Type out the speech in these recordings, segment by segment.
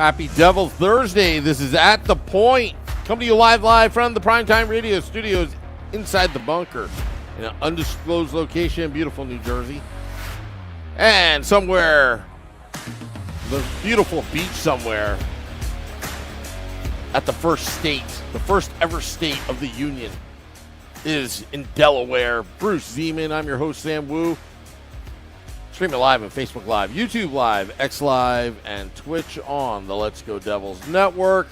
Happy Devil's Thursday. This is At The Point. Coming to you live from the Primetime Radio Studios inside the bunker in an undisclosed location in beautiful New Jersey. And somewhere, the beautiful beach somewhere at the first ever state of the Union is in Delaware. Bruce Zeman, I'm your host, Sam Wu. Streaming live on Facebook Live, YouTube Live, X Live, and Twitch on the Let's Go Devils Network.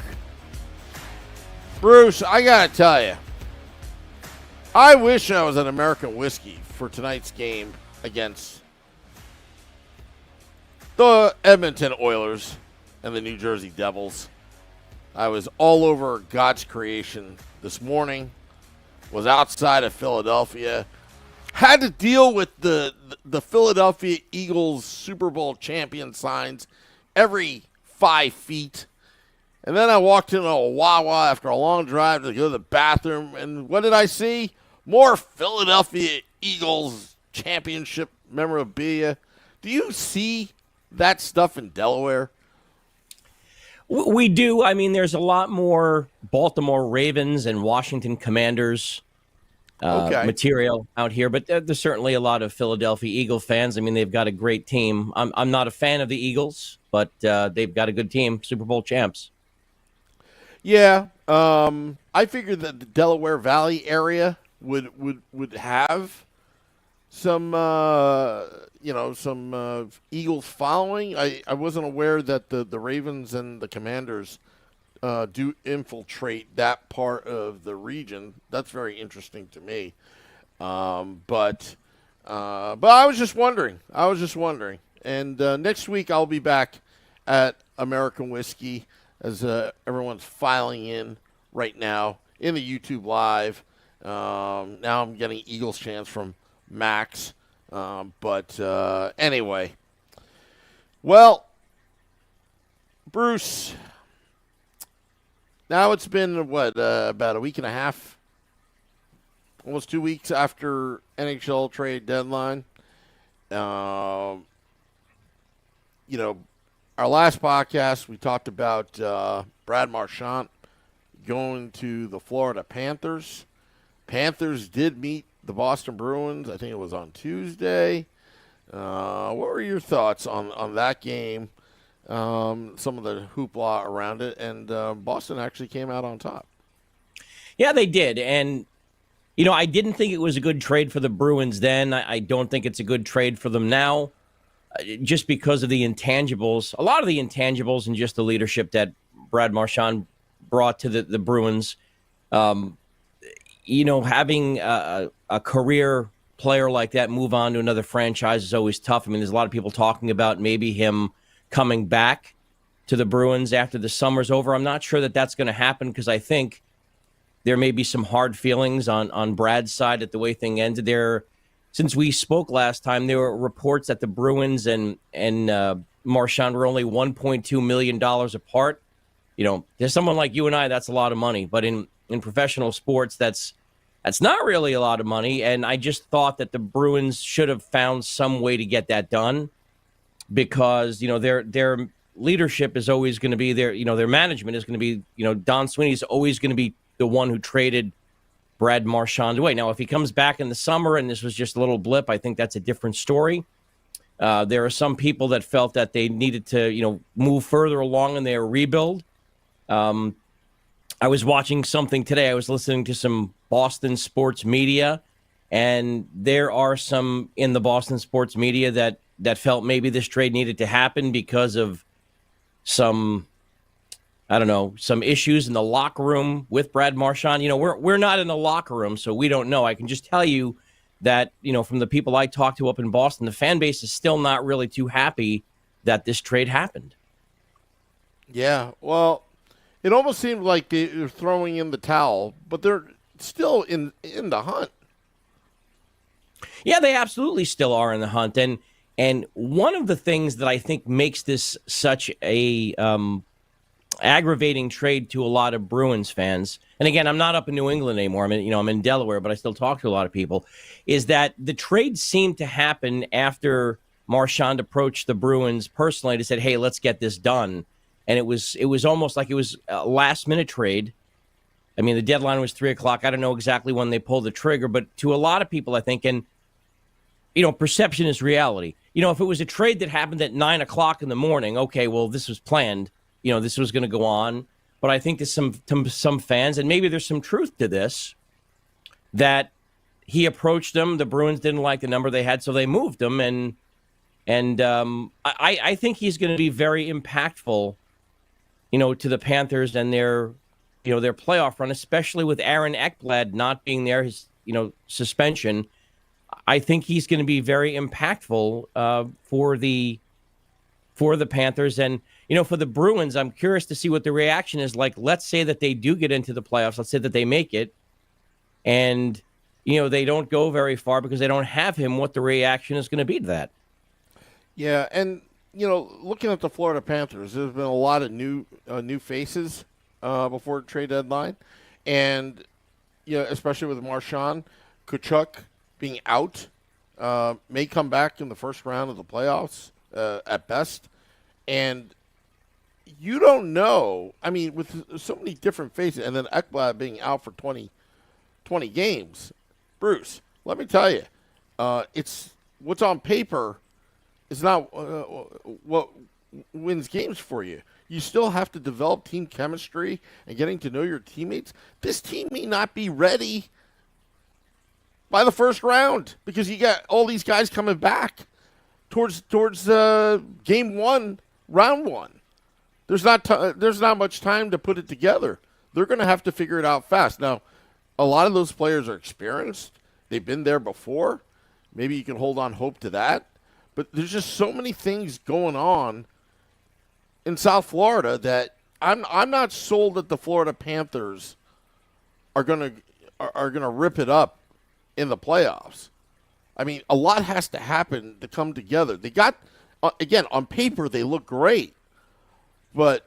Bruce, I gotta tell you, I wish I was an American whiskey for tonight's game against the Edmonton Oilers and the New Jersey Devils. I was all over God's creation this morning, was outside of Philadelphia, had to deal with the Philadelphia Eagles Super Bowl champion signs every 5 feet. And then I walked into a Wawa after a long drive to go to the bathroom. And what did I see? More Philadelphia Eagles championship memorabilia. Do you see that stuff in Delaware? We do. I mean, there's a lot more Baltimore Ravens and Washington Commanders material out here, but there's certainly a lot of Philadelphia Eagle fans. I mean, they've got a great team. I'm not a fan of the Eagles, but they've got a good team, Super Bowl champs. Yeah, I figured that the Delaware Valley area would have some Eagles following. I wasn't aware that the Ravens and the Commanders do infiltrate that part of the region. That's very interesting to me. But I was just wondering. And next week I'll be back at American Whiskey as everyone's filing in right now in the YouTube Live. Now I'm getting Eagles chants from Max. But anyway. Well, Bruce, now it's been, about a week and a half, almost 2 weeks after NHL trade deadline. Our last podcast, we talked about Brad Marchand going to the Florida Panthers. Panthers did meet the Boston Bruins. I think it was on Tuesday. What were your thoughts on that game? Some of the hoopla around it, and Boston actually came out on top. Yeah, they did. And, I didn't think it was a good trade for the Bruins then. I don't think it's a good trade for them now, just because of the intangibles, a lot of the intangibles and just the leadership that Brad Marchand brought to the Bruins. Having a career player like that move on to another franchise is always tough. I mean, there's a lot of people talking about maybe him coming back to the Bruins after the summer's over. I'm not sure that that's going to happen because I think there may be some hard feelings on Brad's side at the way thing ended there. Since we spoke last time, there were reports that the Bruins and Marchand were only $1.2 million apart. There's someone like you and I, that's a lot of money. But in professional sports, that's not really a lot of money. And I just thought that the Bruins should have found some way to get that done, because their leadership is always going to be their management is going to be, Don Sweeney is always going to be the one who traded Brad Marchand away. Now, if he comes back in the summer and this was just a little blip, I think that's a different story. There are some people that felt that they needed to move further along in their rebuild. I was watching something today. I was listening to some Boston sports media, and there are some in the Boston sports media that felt maybe this trade needed to happen because of some issues in the locker room with Brad Marchand. We're not in the locker room, so we don't know. I can just tell you that, from the people I talked to up in Boston, the fan base is still not really too happy that this trade happened. Yeah, well, it almost seemed like they're throwing in the towel, but they're still in the hunt. Yeah, they absolutely still are in the hunt. And one of the things that I think makes this such a aggravating trade to a lot of Bruins fans, and again, I'm not up in New England anymore. I'm in Delaware, but I still talk to a lot of people, is that the trade seemed to happen after Marchand approached the Bruins personally to say, hey, let's get this done. and it was almost like it was a last-minute trade. I mean, the deadline was 3:00. I don't know exactly when they pulled the trigger, but to a lot of people, I think, and perception is reality. If it was a trade that happened at 9:00 in the morning, okay, well, this was planned. This was going to go on. But I think there's some fans, and maybe there's some truth to this, that he approached them. The Bruins didn't like the number they had, so they moved him. And I think he's going to be very impactful, to the Panthers and their playoff run, especially with Aaron Ekblad not being there, his suspension. I think he's going to be very impactful for the Panthers. And, for the Bruins, I'm curious to see what the reaction is like. Let's say that they do get into the playoffs. Let's say that they make it. And, they don't go very far because they don't have him, what the reaction is going to be to that. Yeah, and, looking at the Florida Panthers, there's been a lot of new faces before the trade deadline. And, especially with Marchand, Tkachuk being out, may come back in the first round of the playoffs at best. And you don't know. I mean, with so many different faces, and then Ekblad being out for 20 games, Bruce, let me tell you, it's what's on paper is not what wins games for you. You still have to develop team chemistry and getting to know your teammates. This team may not be ready by the first round because you got all these guys coming back towards game one, round one. There's not much time to put it together. They're going to have to figure it out fast. Now, a lot of those players are experienced. They've been there before. Maybe you can hold on hope to that. But there's just so many things going on in South Florida that I'm not sold that the Florida Panthers are gonna rip it up in the playoffs. I mean, a lot has to happen to come together. They got, again, on paper, they look great. But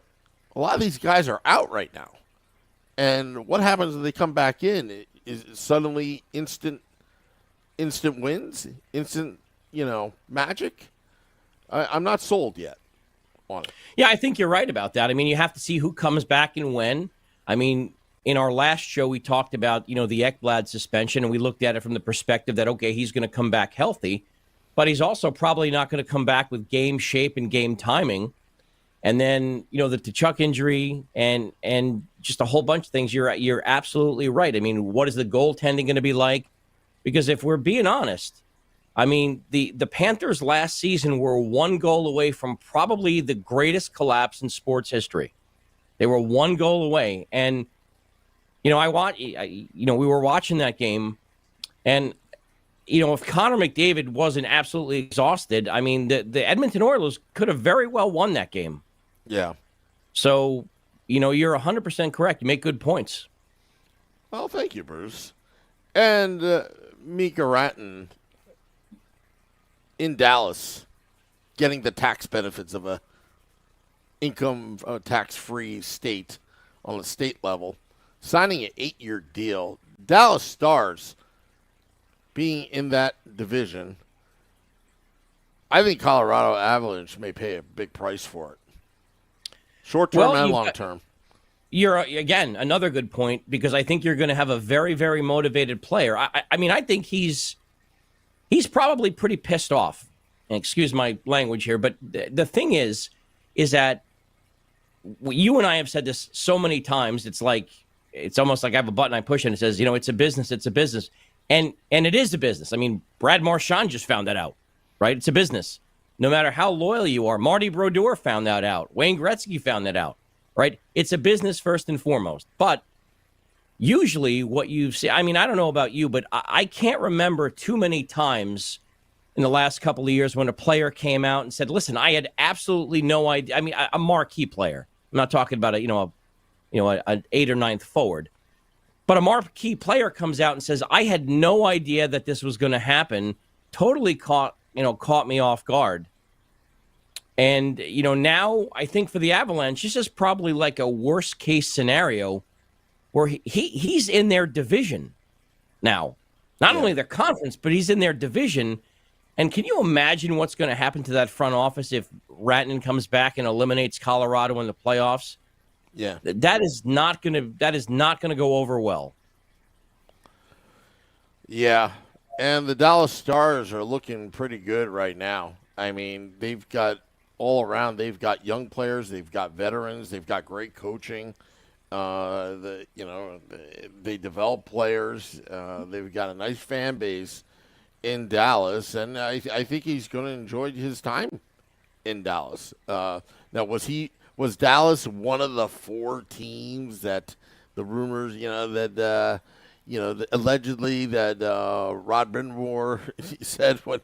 a lot of these guys are out right now. And what happens when they come back in? Is it suddenly instant wins? Instant, magic? I'm not sold yet on it. Yeah, I think you're right about that. I mean, you have to see who comes back and when. I mean, in our last show, we talked about, the Ekblad suspension, and we looked at it from the perspective that, okay, he's going to come back healthy, but he's also probably not going to come back with game shape and game timing. And then, the Tkachuk injury and just a whole bunch of things. You're absolutely right. I mean, what is the goaltending going to be like? Because if we're being honest, I mean, the Panthers last season were one goal away from probably the greatest collapse in sports history. They were one goal away. And, we were watching that game, and, if Connor McDavid wasn't absolutely exhausted, I mean, the Edmonton Oilers could have very well won that game. Yeah. So, you're 100% correct. You make good points. Well, thank you, Bruce. And Mika Ratten in Dallas getting the tax benefits of a income tax-free state on the state level, signing an 8-year deal. Dallas Stars being in that division, I think Colorado Avalanche may pay a big price for it. Short-term and long-term. You're, again, another good point, because I think you're going to have a very, very motivated player. I mean, I think he's probably pretty pissed off. And excuse my language here, but the thing is that you and I have said this so many times, it's almost like I have a button I push and it says, it's a business, it's a business. And it is a business. I mean, Brad Marchand just found that out, right? It's a business. No matter how loyal you are, Marty Brodeur found that out. Wayne Gretzky found that out, right? It's a business first and foremost. But usually what you've seen, I mean, I don't know about you, but I can't remember too many times in the last couple of years when a player came out and said, listen, I had absolutely no idea. I mean, a marquee player. I'm not talking about an 8th or 9th forward. But a marquee player comes out and says, I had no idea that this was going to happen. Totally caught me off guard. And, now I think for the Avalanche, this is probably like a worst case scenario where he's in their division now. Not only their conference, but he's in their division. And can you imagine what's going to happen to that front office if Rantanen comes back and eliminates Colorado in the playoffs? Yeah. That is not going to go over well. Yeah. And the Dallas Stars are looking pretty good right now. I mean, they've got all around, they've got young players, they've got veterans, they've got great coaching. They develop players. They've got a nice fan base in Dallas, and I think he's going to enjoy his time in Dallas. Now, was Dallas one of the 4 teams that the rumors, allegedly that Rod Brindamore said when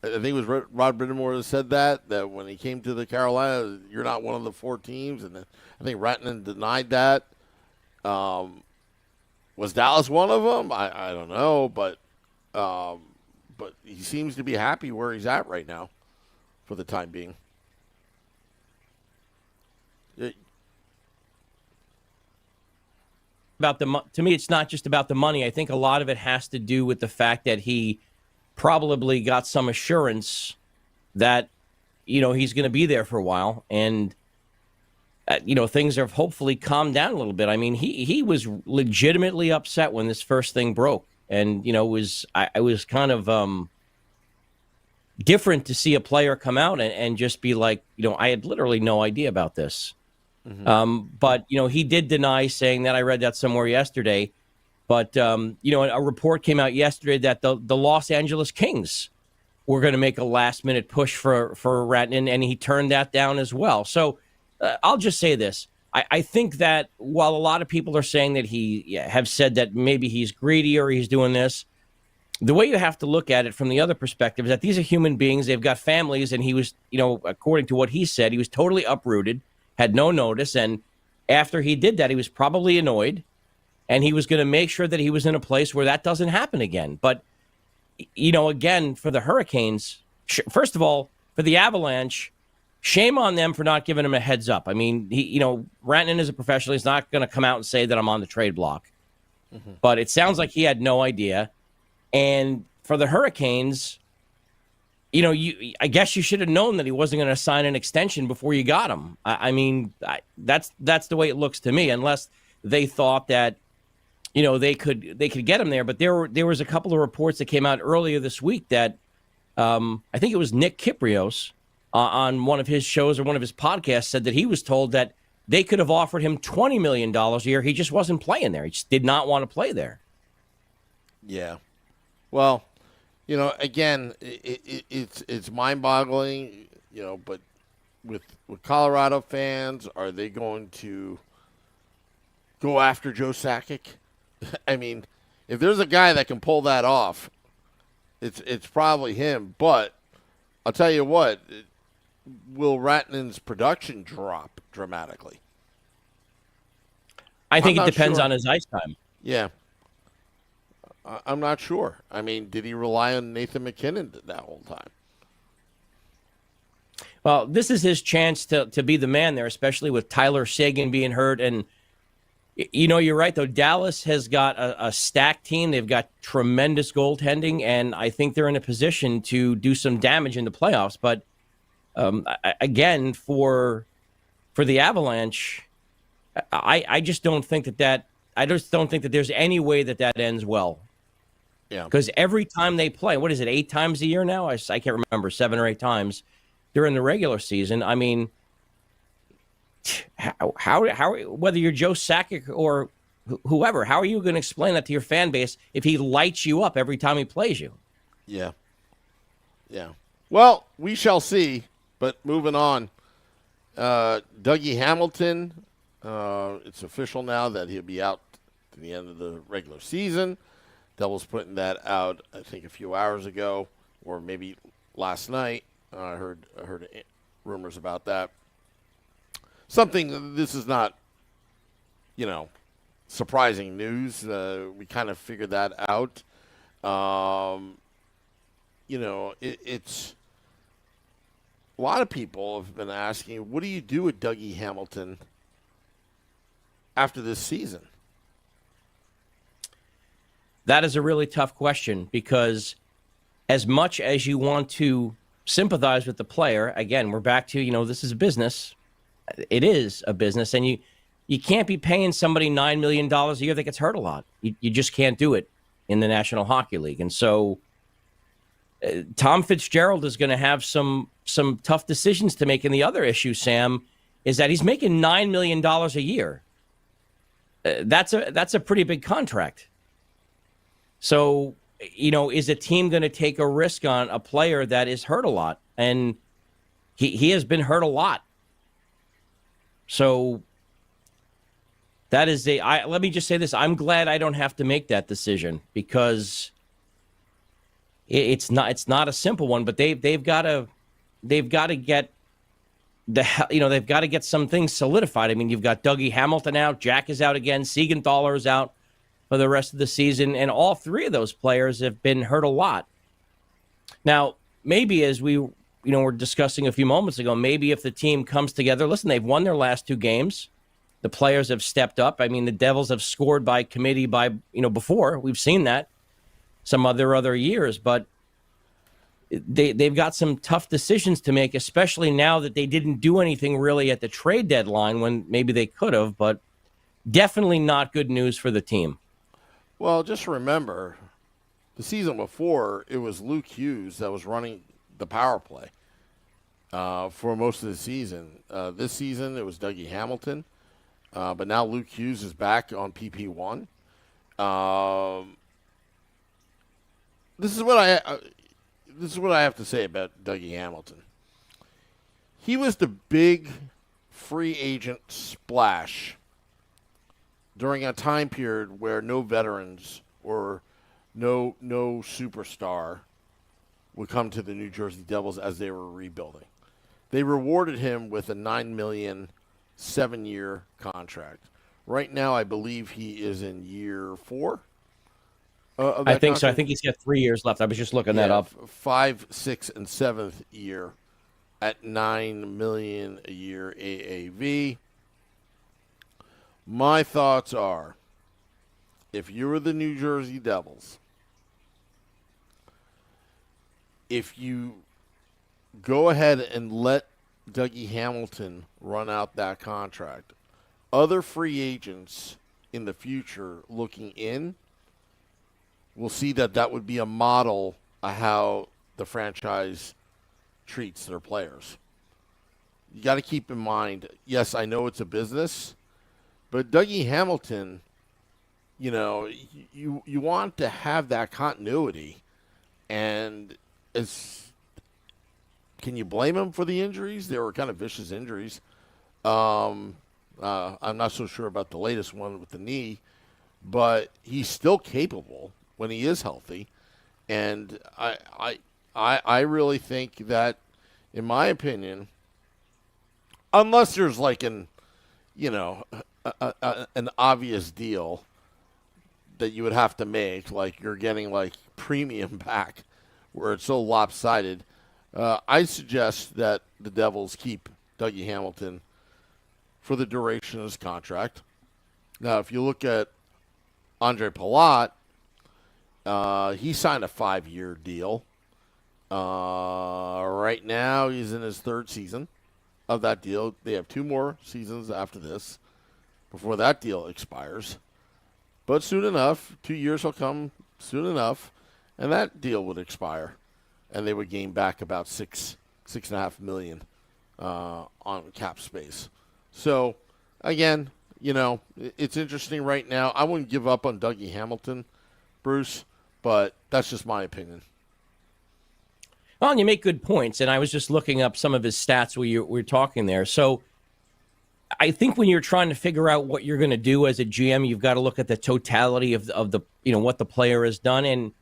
I think it was Rod Brindamore that said that when he came to the Carolinas, you're not one of the 4 teams, and I think Rantanen denied that. Was Dallas one of them? I don't know, but he seems to be happy where he's at right now, for the time being. To me, it's not just about the money. I think a lot of it has to do with the fact that he probably got some assurance that he's going to be there for a while, and things have hopefully calmed down a little bit. I mean, he was legitimately upset when this first thing broke, and I was kind of different to see a player come out and just be like, I had literally no idea about this. Mm-hmm. But he did deny saying that. I read that somewhere yesterday. But a report came out yesterday that the Los Angeles Kings were going to make a last minute push for Rantanen, and he turned that down as well. So. I'll just say this. I think that while a lot of people are saying that have said that maybe he's greedy or he's doing this, the way you have to look at it from the other perspective is that these are human beings. They've got families, and he was, according to what he said, he was totally uprooted, had no notice, and after he did that, he was probably annoyed, and he was going to make sure that he was in a place where that doesn't happen again. But, again, for the Hurricanes, first of all, for the Avalanche, shame on them for not giving him a heads up. I mean, Rantanen is a professional. He's not going to come out and say that I'm on the trade block. Mm-hmm. But it sounds like he had no idea. And for the Hurricanes, I guess you should have known that he wasn't going to sign an extension before you got him. That's the way it looks to me, unless they thought that, they could get him there. But there was a couple of reports that came out earlier this week that I think it was Nick Kyprios, on one of his shows or one of his podcasts, said that he was told that they could have offered him $20 million a year. He just wasn't playing there. He just did not want to play there. Yeah. Well, again, it's mind-boggling, but with Colorado fans, are they going to go after Joe Sakic? I mean, if there's a guy that can pull that off, it's probably him. But I'll tell you what, will Rantanen's production drop dramatically? I think it depends on his ice time. Yeah. I'm not sure. I mean, did he rely on Nathan McKinnon that whole time? Well, this is his chance to be the man there, especially with Tyler Seguin being hurt. And, you're right, though. Dallas has got a stacked team. They've got tremendous goaltending, and I think they're in a position to do some damage in the playoffs. But, again, for the Avalanche, I just don't think that there's any way that ends well. Yeah. Because every time they play, what is it, 8 times a year now? I can't remember, 7 or 8 times during the regular season. I mean, how whether you're Joe Sakic or whoever, how are you going to explain that to your fan base if he lights you up every time he plays you? Yeah. Yeah. Well, we shall see. But moving on, Dougie Hamilton, it's official now that he'll be out to the end of the regular season. Devils putting that out, I think, a few hours ago, or maybe last night. I heard rumors about that. This is not, surprising news. We kind of figured that out. It's a lot of people have been asking, what do you do with Dougie Hamilton after this season? That is a really tough question because as much as you want to sympathize with the player, again, we're back to, this is a business. It is a business, and you can't be paying somebody $9 million a year that gets hurt a lot. You just can't do it in the National Hockey League. And so Tom Fitzgerald is going to have some tough decisions to make. And the other issue, Sam, is that he's making $9 million a year. That's a pretty big contract. So, is a team going to take a risk on a player that is hurt a lot? And he has been hurt a lot. So that is let me just say this. I'm glad I don't have to make that decision, because it's not a simple one, but they've got to get they've got to get some things solidified. I mean, you've got Dougie Hamilton out, Jack is out again, Siegenthaler is out for the rest of the season, and all three of those players have been hurt a lot. Now, maybe as we were discussing a few moments ago, maybe if the team comes together, listen, they've won their last two games. The players have stepped up. I mean, the Devils have scored by committee before. We've seen that some other years, but they've got some tough decisions to make, especially now that they didn't do anything really at the trade deadline when maybe they could have, but definitely not good news for the team. Well, just remember, the season before, it was Luke Hughes that was running the power play for most of the season. This season, it was Dougie Hamilton, but now Luke Hughes is back on PP1. This is what I have to say about Dougie Hamilton. He was the big free agent splash during a time period where no veterans or no superstar would come to the New Jersey Devils as they were rebuilding. They rewarded him with a $9 million 7-year contract. Right now, I believe he is in year 4. I think contract. So. I think he's got 3 years left. I was just looking that up. 5, 6, and 7th year at $9 million a year AAV. My thoughts are, if you were the New Jersey Devils, if you go ahead and let Dougie Hamilton run out that contract, other free agents in the future looking in will see that would be a model of how the franchise treats their players. You got to keep in mind, yes, I know it's a business, but Dougie Hamilton, you want to have that continuity, and can you blame him for the injuries? They were kind of vicious injuries. I'm not so sure about the latest one with the knee, but he's still capable when he is healthy, and I really think that, in my opinion, unless there's like an obvious deal that you would have to make, like you're getting like premium back where it's so lopsided, I suggest that the Devils keep Dougie Hamilton for the duration of his contract. Now, if you look at Andre Palat, he signed a 5-year deal. Right now, he's in his 3rd season of that deal. They have 2 more seasons after this before that deal expires. But soon enough, 2 years will come soon enough, and that deal would expire, and they would gain back about $6.5 million on cap space. So, again, it's interesting right now. I wouldn't give up on Dougie Hamilton, Bruce, but that's just my opinion. Well, and you make good points, and I was just looking up some of his stats while you were talking there. So I think when you're trying to figure out what you're going to do as a GM, you've got to look at the totality of the what the player has done. And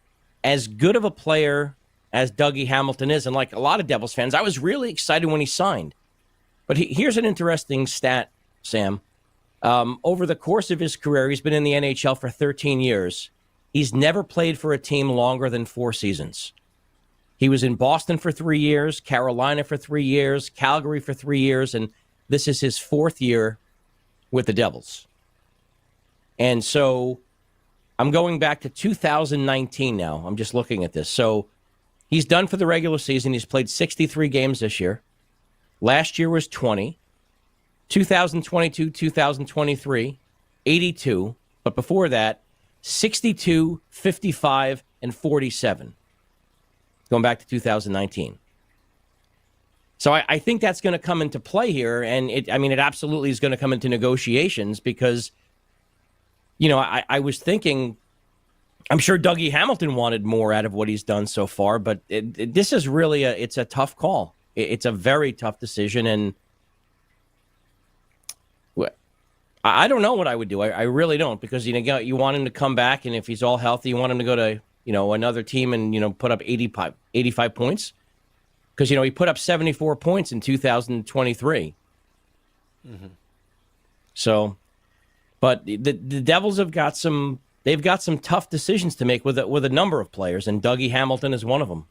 as good of a player as Dougie Hamilton is, and like a lot of Devils fans, I was really excited when he signed. But here's an interesting stat, Sam. Over the course of his career, he's been in the NHL for 13 years. He's never played for a team longer than 4 seasons. He was in Boston for 3 years, Carolina for 3 years, Calgary for 3 years, and this is his 4th year with the Devils. And so I'm going back to 2019 now. I'm just looking at this. So He's done for the regular season. He's played 63 games this year. Last year was 20. 2022, 2023, 82. But before that, 62, 55, and 47. Going back to 2019. So I think that's going to come into play here. And it absolutely is going to come into negotiations because, I was thinking, I'm sure Dougie Hamilton wanted more out of what he's done so far, but this is really it's a tough call. It's a very tough decision. And I don't know what I would do. I really don't, because you want him to come back, and if he's all healthy, you want him to go to another team and put up 85 points, because he put up 74 points in 2023. Mm-hmm. So, but the Devils have got some tough decisions to make with a number of players, and Dougie Hamilton is one of them.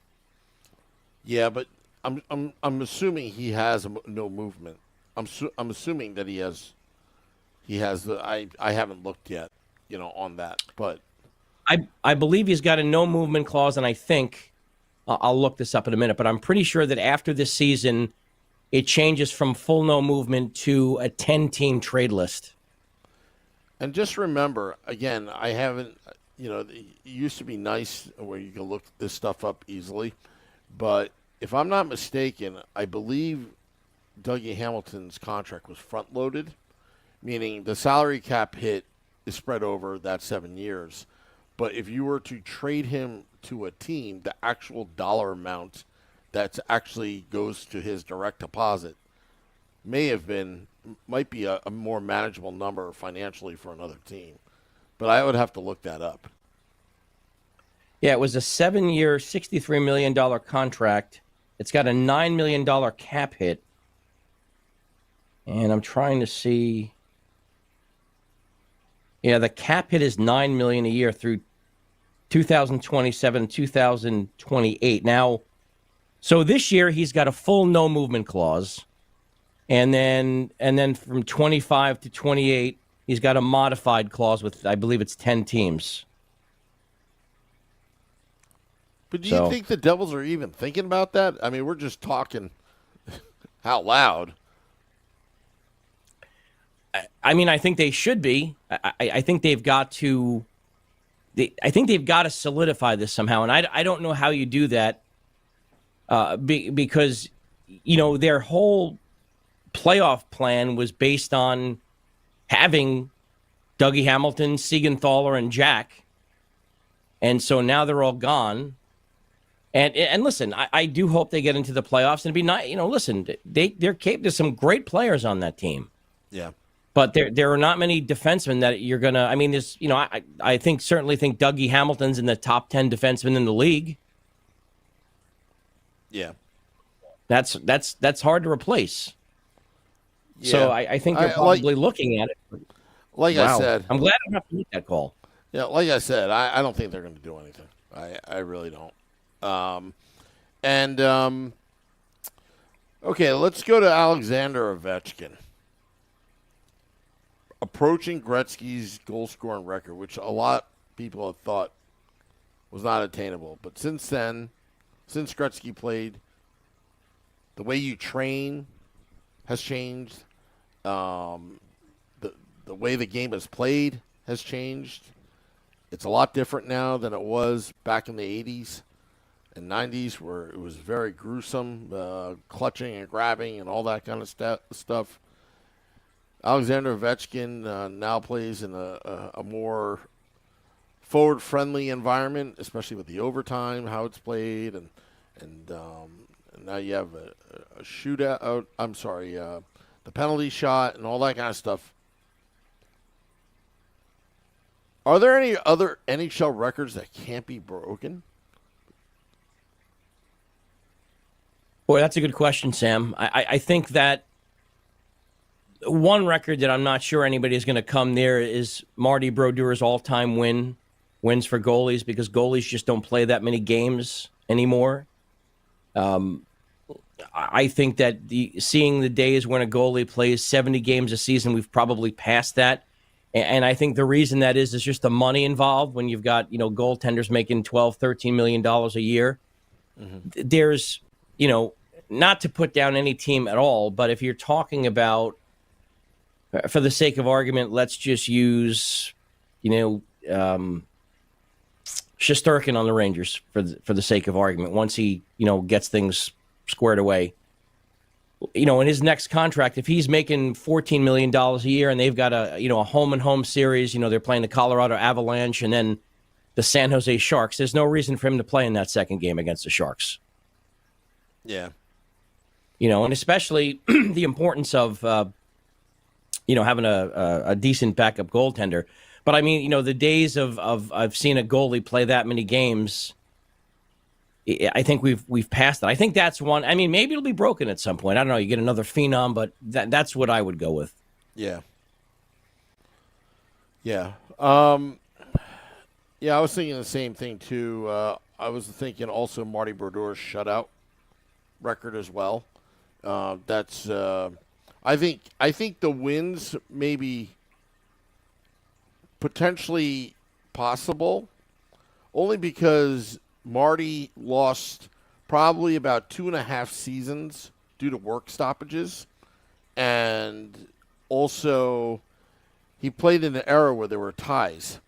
Yeah, but I'm assuming he has no movement. I'm assuming that he has. He has the. I haven't looked yet, on that, but I believe he's got a no movement clause, and I think I'll look this up in a minute, but I'm pretty sure that after this season, it changes from full no movement to a 10-team trade list. And just remember, again, I haven't. It used to be nice where you can look this stuff up easily, but if I'm not mistaken, I believe Dougie Hamilton's contract was front loaded. Meaning the salary cap hit is spread over that 7 years. But if you were to trade him to a team, the actual dollar amount that actually goes to his direct deposit might be a more manageable number financially for another team. But I would have to look that up. Yeah, it was a 7-year, $63 million contract. It's got a $9 million cap hit. And I'm trying to see... Yeah, the cap hit is $9 million a year through 2027, 2028. Now, so this year he's got a full no movement clause, and then from 25 to 28 he's got a modified clause with, I believe it's 10 teams. But do you think the Devils are even thinking about that? I mean, we're just talking out loud. I think they should be. I think they've got to. I think they've got to solidify this somehow, and I don't know how you do that. Because their whole playoff plan was based on having Dougie Hamilton, Siegenthaler, and Jack, and so now they're all gone. And listen, I do hope they get into the playoffs, and it'd be nice. Listen, there's some great players on that team. Yeah. But there are not many defensemen that you're going to... I mean, there's, I certainly think Dougie Hamilton's in the top 10 defensemen in the league. Yeah. That's hard to replace. Yeah. So I think they're probably looking at it. Like wow. I said... I'm glad I don't have to make that call. Yeah, like I said, I don't think they're going to do anything. I really don't. Okay, let's go to Alexander Ovechkin. Approaching Gretzky's goal-scoring record, which a lot of people have thought was not attainable. But since then, since Gretzky played, the way you train has changed. The way the game is played has changed. It's a lot different now than it was back in the 80s and 90s, where it was very gruesome, clutching and grabbing and all that kind of stuff. Alexander Ovechkin now plays in a more forward-friendly environment, especially with the overtime, how it's played, and now you have a shootout. The penalty shot and all that kind of stuff. Are there any other NHL records that can't be broken? Boy, that's a good question, Sam. I think that one record that I'm not sure anybody's going to come near is Marty Brodeur's all-time wins for goalies, because goalies just don't play that many games anymore. I think that seeing the days when a goalie plays 70 games a season, we've probably passed that. And I think the reason that is just the money involved when you've got, goaltenders making $12, $13 million a year. there's, not to put down any team at all, but if you're talking about, for the sake of argument, let's just use, Shesterkin on the Rangers for the sake of argument. Once he, gets things squared away, in his next contract, if he's making $14 million a year and they've got a home and home series, they're playing the Colorado Avalanche and then the San Jose Sharks, there's no reason for him to play in that second game against the Sharks. Yeah. And especially the importance of, having a decent backup goaltender. But I mean, the days of I've seen a goalie play that many games, I think we've passed that. I think that's one. I mean, maybe it'll be broken at some point. I don't know. You get another phenom, but that's what I would go with. Yeah. Yeah. Yeah, I was thinking the same thing too. I was thinking also Marty Brodeur's shutout record as well. That's I think the wins maybe potentially possible, only because Marty lost probably about 2.5 seasons due to work stoppages, and also he played in an era where there were ties.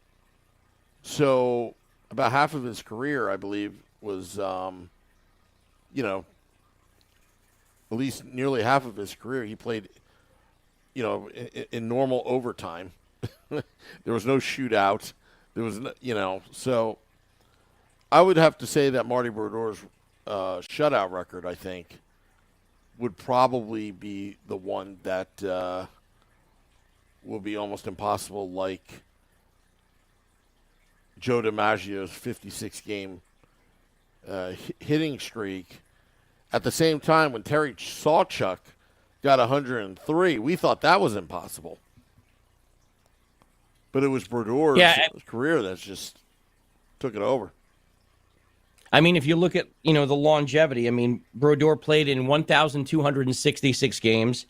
So about half of his career, I believe, was, at least nearly half of his career, he played, in normal overtime. There was no shootout. There was, so I would have to say that Marty Brodeur's shutout record, I think, would probably be the one that will be almost impossible, like Joe DiMaggio's 56-game hitting streak. At the same time, when Terry Sawchuk got 103, we thought that was impossible. But it was Brodeur's career that just took it over. I mean, if you look at, the longevity, I mean, Brodeur played in 1,266 games,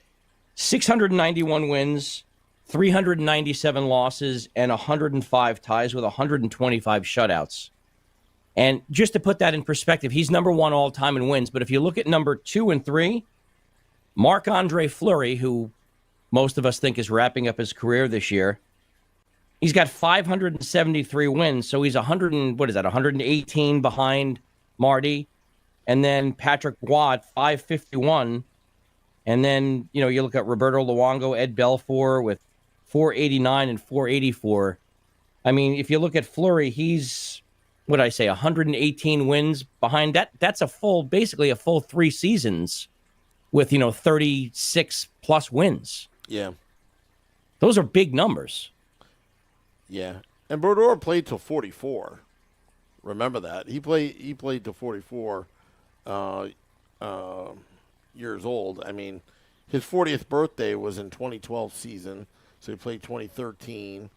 691 wins, 397 losses, and 105 ties with 125 shutouts. And just to put that in perspective, he's number one all time in wins. But if you look at number 2 and 3, Marc-Andre Fleury, who most of us think is wrapping up his career this year, he's got 573 wins. So he's 118 behind Marty. And then Patrick Roy, 551. And then, you look at Roberto Luongo, Ed Belfour with 489 and 484. I mean, if you look at Fleury, he's, 118 wins behind that. That's basically a full 3 seasons with, 36 plus wins. Yeah. Those are big numbers. Yeah. And Brodeur played till 44. Remember that. He played till 44 years old. I mean, his 40th birthday was in 2012 season, so he played 2013.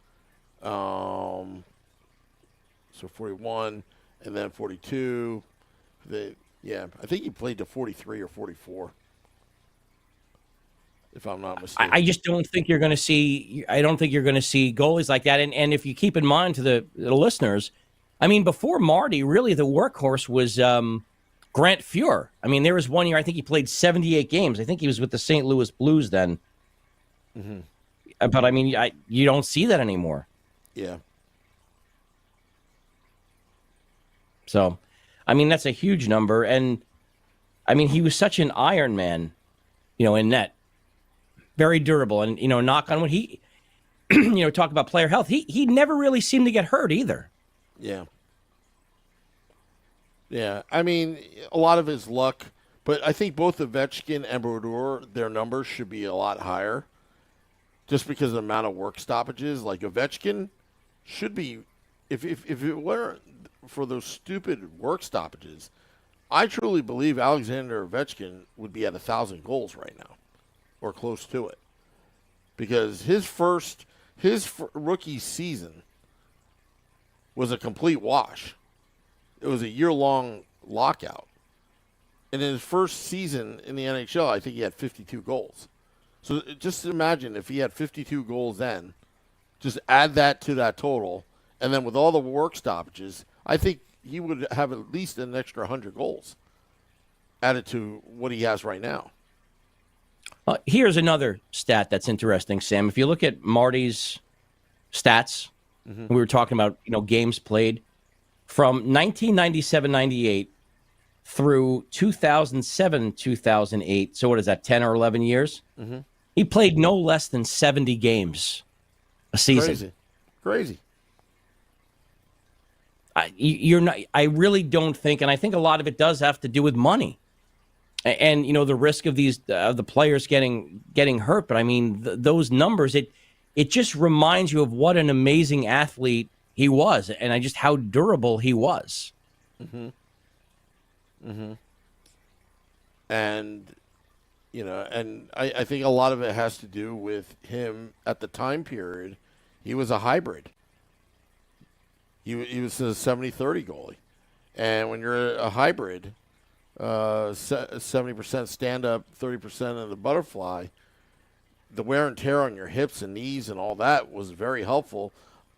So 41, and then 42. I think he played to 43 or 44, if I'm not mistaken. I just don't think you're going to see. I don't think you're going to see goalies like that. And if you keep in mind to the listeners, I mean, before Marty, really the workhorse was Grant Fuhr. I mean, there was one year I think he played 78 games. I think he was with the St. Louis Blues then. Mm-hmm. But I mean, you don't see that anymore. Yeah. So, I mean, that's a huge number. And, I mean, he was such an Iron Man, in net. Very durable. And, knock on wood, he, talk about player health. He never really seemed to get hurt either. Yeah. Yeah. I mean, a lot of his luck. But I think both Ovechkin and Brodeur, their numbers should be a lot higher. Just because of the amount of work stoppages. Like, Ovechkin should be, if it weren't for those stupid work stoppages, I truly believe Alexander Ovechkin would be at 1,000 goals right now, or close to it, because his rookie season was a complete wash. It was a year-long lockout, and in his first season in the NHL, I think he had 52 goals. So just imagine if he had 52 goals then, just add that to that total, and then with all the work stoppages, I think he would have at least an extra 100 goals added to what he has right now. Here's another stat that's interesting, Sam. If you look at Marty's stats, we were talking about, games played from 1997-98 through 2007-2008. So what is that, 10 or 11 years? He played no less than 70 games a season. Crazy. You're not. I really don't think, and I think a lot of it does have to do with money, and the risk of these the players getting hurt. But I mean, those numbers, it just reminds you of what an amazing athlete he was, and just how durable he was. And and I think a lot of it has to do with him at the time period. He was a hybrid. He was a 70-30 goalie. And when you're a hybrid, 70% stand-up, 30% of the butterfly, the wear and tear on your hips and knees and all that was very helpful.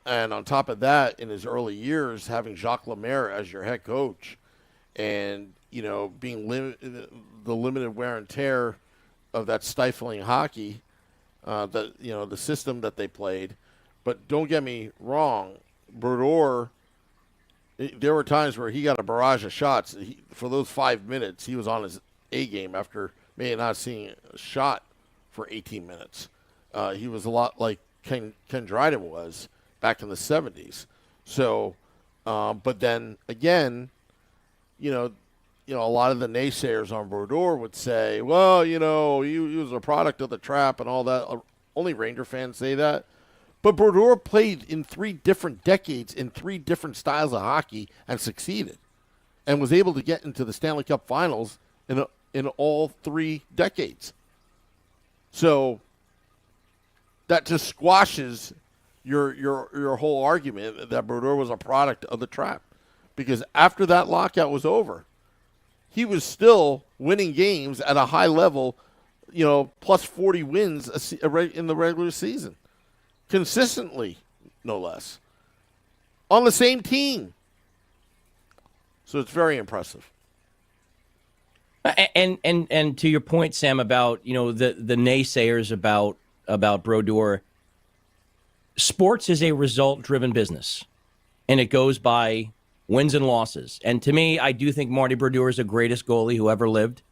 And on top of that, in his early years, having Jacques Lemaire as your head coach and, being the limited wear and tear of that stifling hockey, the system that they played. But don't get me wrong, Brodeur, there were times where he got a barrage of shots. For those 5 minutes, he was on his A game after maybe not seeing a shot for 18 minutes. He was a lot like Ken Dryden was back in the 70s. So, but then again, a lot of the naysayers on Brodeur would say, well, he was a product of the trap and all that. Only Ranger fans say that. But Brodeur played in 3 different decades in 3 different styles of hockey and succeeded, and was able to get into the Stanley Cup Finals in all 3 decades. So that just squashes your whole argument that Brodeur was a product of the trap, because after that lockout was over, he was still winning games at a high level, plus 40 wins in the regular season. Consistently, no less, on the same team. So it's very impressive. And to your point, Sam, about the naysayers about Brodeur, sports is a result-driven business, and it goes by wins and losses. And to me, I do think Marty Brodeur is the greatest goalie who ever lived.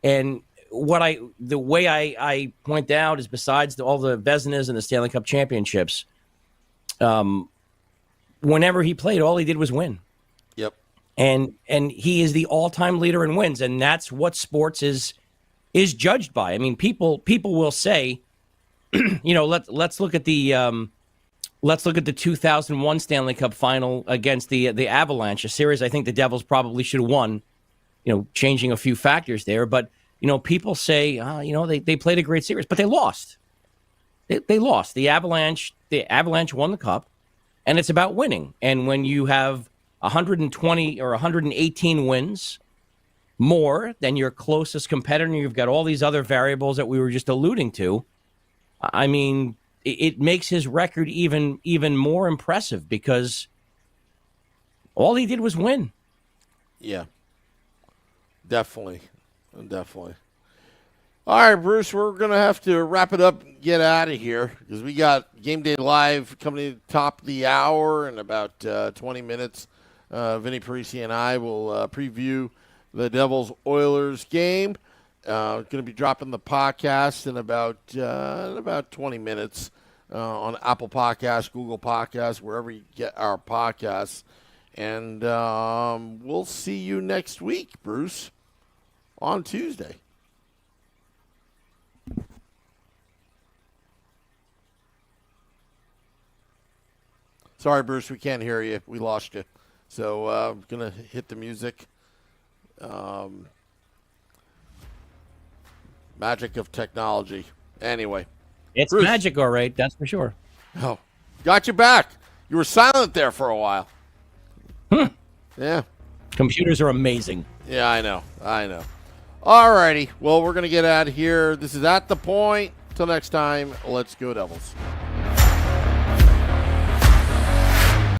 And the way I point out is, besides all the Vezinas and the Stanley Cup championships, whenever he played, all he did was win. Yep. And he is the all-time leader in wins, and that's what sports is judged by. I mean, people will say, let's look at the 2001 Stanley Cup final against the Avalanche, a series I think the Devils probably should have won, changing a few factors there, but people say, they played a great series, but they lost. They lost. The Avalanche won the cup, and it's about winning. And when you have 120 or 118 wins, more than your closest competitor, and you've got all these other variables that we were just alluding to, I mean, it makes his record even more impressive, because all he did was win. Yeah, definitely. All right, Bruce, we're going to have to wrap it up and get out of here, because we got Game Day Live coming to the top of the hour in about 20 minutes. Vinny Parisi and I will preview the Devils-Oilers game. Going to be dropping the podcast in about 20 minutes on Apple Podcasts, Google Podcasts, wherever you get our podcasts. And we'll see you next week, Bruce, on Tuesday. Sorry, Bruce, we can't hear you. We lost you. So I'm going to hit the music. Magic of technology. Anyway. It's Bruce. Magic, all right. That's for sure. Oh, got you back. You were silent there for a while. Yeah. Computers are amazing. Yeah, I know. All righty. Well, we're going to get out of here. This is At the Point. Till next time, let's go Devils.